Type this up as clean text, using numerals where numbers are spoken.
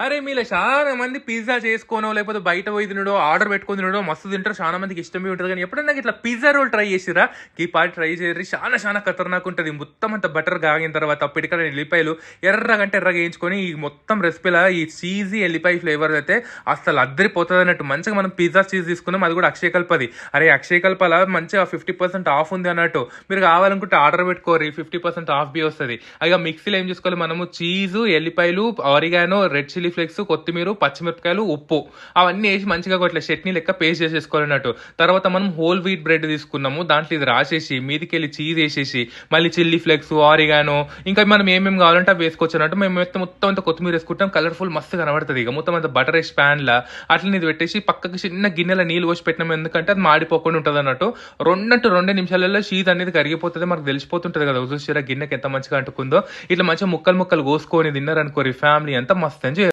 అరే మీలో చాలా మంది పిజ్జా చేసుకోనో లేకపోతే బయట పోయి తినడో ఆర్డర్ పెట్టుకొని తినడో మస్తు తింటారు. చాలా మందికి ఇష్టమే ఉంటుంది. కానీ ఎప్పుడన్నా ఇట్లా పిజ్జా రోల్ ట్రై చేసిరా? ఈ పాటి ట్రై చేయరు. చాలా చాలా ఖతర్నాక్ ఉంటుంది. మొత్తం అంత బటర్ కాగిన తర్వాత పిడికల ఎల్లిపాయలు ఎర్రగంటే ఎర్రగా వేయించుకొని ఈ మొత్తం రెసిపీలా ఈ చీజీ ఎల్లిపాయ ఫ్లేవర్ అయితే అసలు అద్దరిపోతుంది అన్నట్టు. మంచిగా మనం పిజ్జా చీజ్ తీసుకున్నాం, అది కూడా అక్షయకల్పది. అరే అక్షయకల్పల మంచిగా 50% ఆఫ్ ఉంది అన్నట్టు. మీరు కావాలనుకుంటే ఆర్డర్ పెట్టుకోరు, 50% ఆఫ్ బి వస్తుంది. ఇక మిక్సీలో ఏం చేసుకోవాలి మనము, చీజు, ఎల్లిపాయలు, ఆరిగానో, రెడ్ చిల్లీ ఫ్లేక్స్, కొత్తిమీర, పచ్చిమిరపకాయలు, ఉప్పు అవన్నీ వేసి మంచిగా ఇట్లా చట్నీ లెక్క పేస్ట్ చేసేసుకోవాలన్నట్టు. తర్వాత మనం హోల్ వీట్ బ్రెడ్ తీసుకున్నాము, దాంట్లో ఇది రాసేసి మీదికి వెళ్ళి చీజ్ వేసేసి మళ్ళీ చిల్లీ ఫ్లేక్స్, ఆరిగానో ఇంకా మనం ఏమేమి కావాలంటే అవి వేసుకోవచ్చు అన్నట్టు. మేము మొత్తం అంతా కొత్తిమీర వేసుకుంటాం, కలర్ఫుల్ మస్తు కనబడుతుంది. ఇక మొత్తం అంతా బటర్ వేసి ప్యాన్ లా అట్లా ఇది పెట్టేసి పక్కకి చిన్న గిన్నెల నీళ్ళు పోసి పెట్టినాం, ఎందుకంటే అది మాడిపోకుండా ఉంటుంది అన్నట్టు. 2 నిమిషాలలో చీజ్ అనేది కరిగిపోతుంది, మనకు తెలిసిపోతుంటది కదా చూసారా గిన్నెకి ఎంత మంచిగా అంటుకుందో. ఇట్లా మంచిగా ముక్కలు ముక్కలు కోసుకొని తిన్నారనుకోరి ఫ్యామిలీ అంతా మస్తు ఎంజాయ్